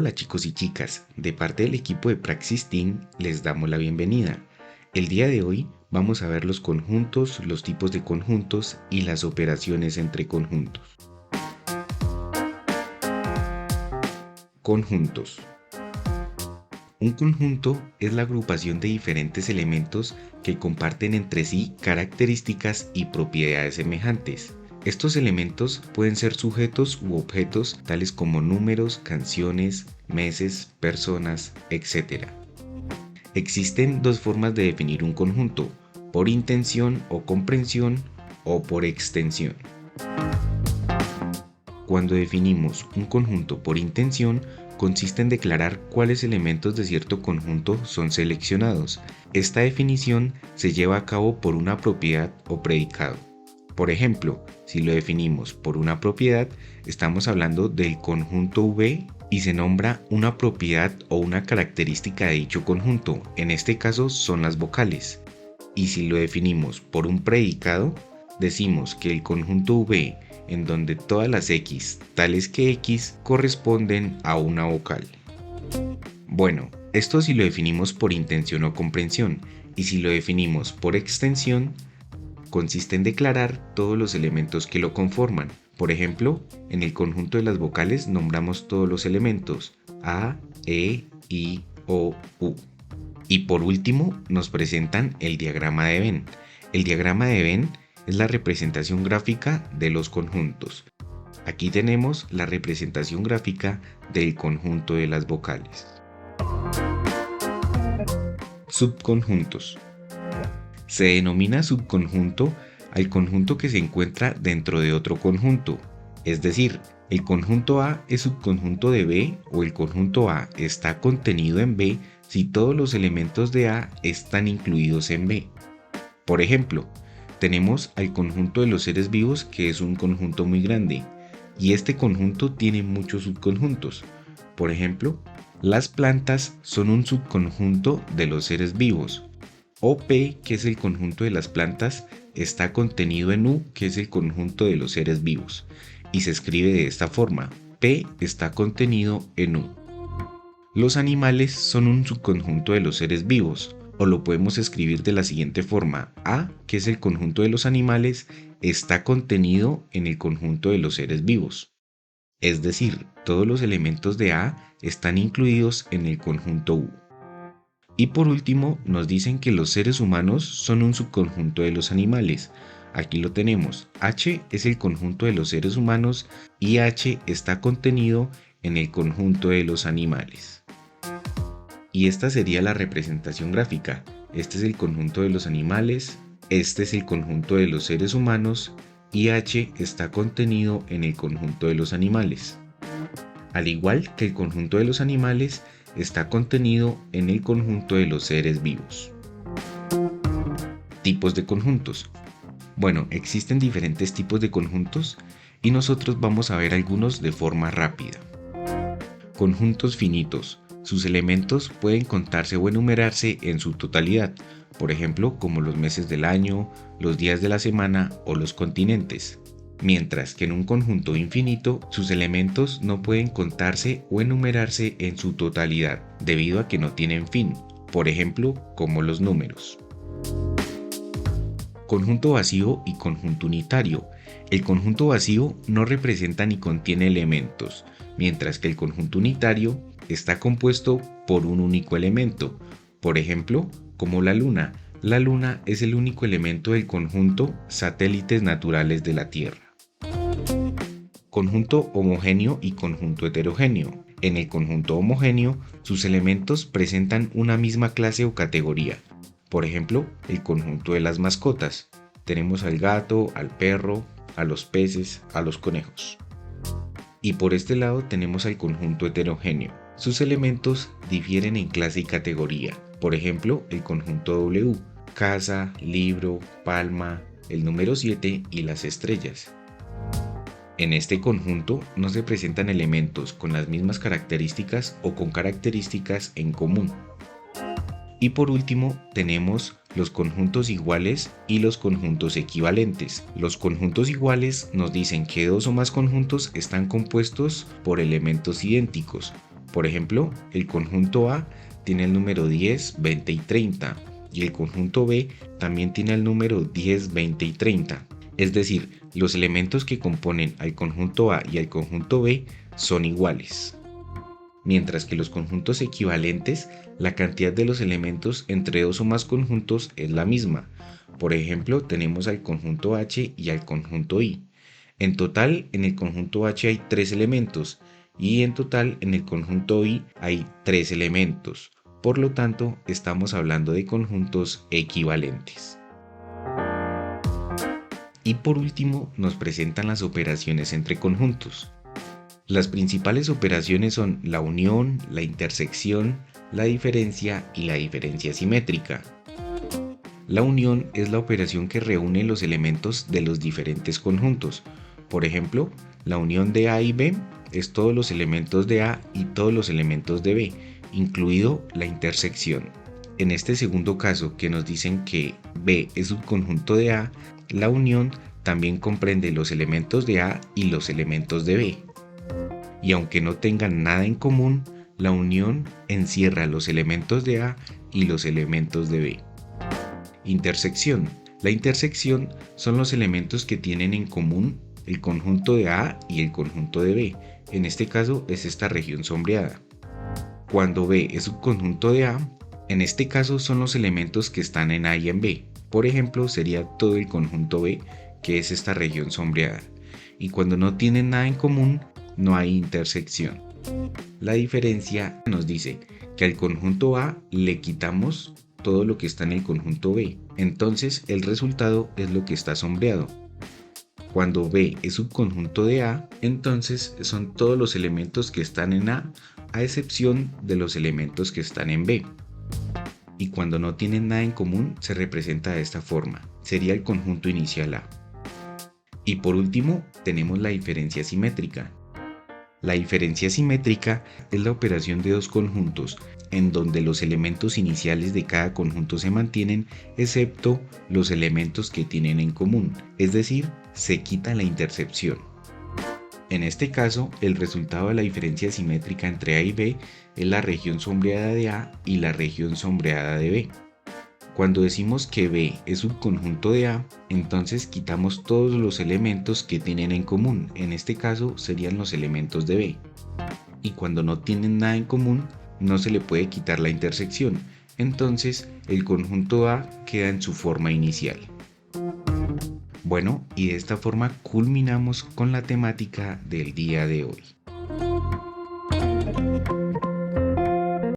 Hola chicos y chicas, de parte del equipo de Praxis Team les damos la bienvenida. El día de hoy vamos a ver los conjuntos, los tipos de conjuntos y las operaciones entre conjuntos. Conjuntos. Un conjunto es la agrupación de diferentes elementos que comparten entre sí características y propiedades semejantes. Estos elementos pueden ser sujetos u objetos tales como números, canciones, meses, personas, etc. Existen dos formas de definir un conjunto: por intención o comprensión o por extensión. Cuando definimos un conjunto por intención, consiste en declarar cuáles elementos de cierto conjunto son seleccionados. Esta definición se lleva a cabo por una propiedad o predicado. Por ejemplo, si lo definimos por una propiedad, estamos hablando del conjunto V y se nombra una propiedad o una característica de dicho conjunto, en este caso son las vocales. Y si lo definimos por un predicado, decimos que el conjunto V, en donde todas las X, tales que X, corresponden a una vocal. Bueno, esto si lo definimos por intención o comprensión, y si lo definimos por extensión, consiste en declarar todos los elementos que lo conforman. Por ejemplo, en el conjunto de las vocales nombramos todos los elementos A, E, I, O, U. Y por último nos presentan el diagrama de Venn. El diagrama de Venn es la representación gráfica de los conjuntos. Aquí tenemos la representación gráfica del conjunto de las vocales. Subconjuntos. Se denomina subconjunto al conjunto que se encuentra dentro de otro conjunto. Es decir, el conjunto A es subconjunto de B o el conjunto A está contenido en B si todos los elementos de A están incluidos en B. Por ejemplo, tenemos al conjunto de los seres vivos, que es un conjunto muy grande, y este conjunto tiene muchos subconjuntos. Por ejemplo, las plantas son un subconjunto de los seres vivos. OP, que es el conjunto de las plantas, está contenido en U, que es el conjunto de los seres vivos, y se escribe de esta forma: P está contenido en U. Los animales son un subconjunto de los seres vivos, o lo podemos escribir de la siguiente forma: A, que es el conjunto de los animales, está contenido en el conjunto de los seres vivos. Es decir, todos los elementos de A están incluidos en el conjunto U. Y por último, nos dicen que los seres humanos son un subconjunto de los animales. Aquí lo tenemos: H es el conjunto de los seres humanos y H está contenido en el conjunto de los animales. Y esta sería la representación gráfica. Este es el conjunto de los animales, este es el conjunto de los seres humanos y H está contenido en el conjunto de los animales. Al igual que el conjunto de los animales está contenido en el conjunto de los seres vivos. Tipos de conjuntos. Bueno, existen diferentes tipos de conjuntos y nosotros vamos a ver algunos de forma rápida. Conjuntos finitos. Sus elementos pueden contarse o enumerarse en su totalidad, por ejemplo, como los meses del año, los días de la semana o los continentes. Mientras que en un conjunto infinito, sus elementos no pueden contarse o enumerarse en su totalidad, debido a que no tienen fin, por ejemplo, como los números. Conjunto vacío y conjunto unitario. El conjunto vacío no representa ni contiene elementos, mientras que el conjunto unitario está compuesto por un único elemento, por ejemplo, como la luna. La luna es el único elemento del conjunto satélites naturales de la Tierra. Conjunto homogéneo y conjunto heterogéneo. En el conjunto homogéneo, sus elementos presentan una misma clase o categoría. Por ejemplo, el conjunto de las mascotas. Tenemos al gato, al perro, a los peces, a los conejos. Y por este lado tenemos al conjunto heterogéneo. Sus elementos difieren en clase y categoría. Por ejemplo, el conjunto W, casa, libro, palma, el número 7 y las estrellas. En este conjunto no se presentan elementos con las mismas características o con características en común. Y por último tenemos los conjuntos iguales y los conjuntos equivalentes. Los conjuntos iguales nos dicen que dos o más conjuntos están compuestos por elementos idénticos. Por ejemplo, el conjunto A tiene el número 10, 20 y 30 y el conjunto B también tiene el número 10, 20 y 30. Es decir, los elementos que componen al conjunto A y al conjunto B son iguales. Mientras que los conjuntos equivalentes, la cantidad de los elementos entre dos o más conjuntos es la misma. Por ejemplo, tenemos al conjunto H y al conjunto I. En total, en el conjunto H hay 3 elementos y en total en el conjunto I hay 3 elementos. Por lo tanto, estamos hablando de conjuntos equivalentes. Y por último, nos presentan las operaciones entre conjuntos. Las principales operaciones son la unión, la intersección, la diferencia y la diferencia simétrica. La unión es la operación que reúne los elementos de los diferentes conjuntos. Por ejemplo, la unión de A y B es todos los elementos de A y todos los elementos de B, incluido la intersección. En este segundo caso, que nos dicen que B es subconjunto de A, la unión también comprende los elementos de A y los elementos de B. Y aunque no tengan nada en común, la unión encierra los elementos de A y los elementos de B. Intersección. La intersección son los elementos que tienen en común el conjunto de A y el conjunto de B. En este caso es esta región sombreada. Cuando B es subconjunto de A, en este caso son los elementos que están en A y en B. Por ejemplo, sería todo el conjunto B, que es esta región sombreada. Y cuando no tienen nada en común, no hay intersección. La diferencia nos dice que al conjunto A le quitamos todo lo que está en el conjunto B. Entonces el resultado es lo que está sombreado. Cuando B es subconjunto de A, entonces son todos los elementos que están en A excepción de los elementos que están en B. Y cuando no tienen nada en común, se representa de esta forma. Sería el conjunto inicial A. Y por último, tenemos la diferencia simétrica. La diferencia simétrica es la operación de dos conjuntos en donde los elementos iniciales de cada conjunto se mantienen excepto los elementos que tienen en común, es decir, se quita la intersección. En este caso, el resultado de la diferencia simétrica entre A y B es la región sombreada de A y la región sombreada de B. Cuando decimos que B es subconjunto de A, entonces quitamos todos los elementos que tienen en común, en este caso serían los elementos de B. Y cuando no tienen nada en común, no se le puede quitar la intersección, entonces el conjunto A queda en su forma inicial. Bueno, y de esta forma culminamos con la temática del día de hoy.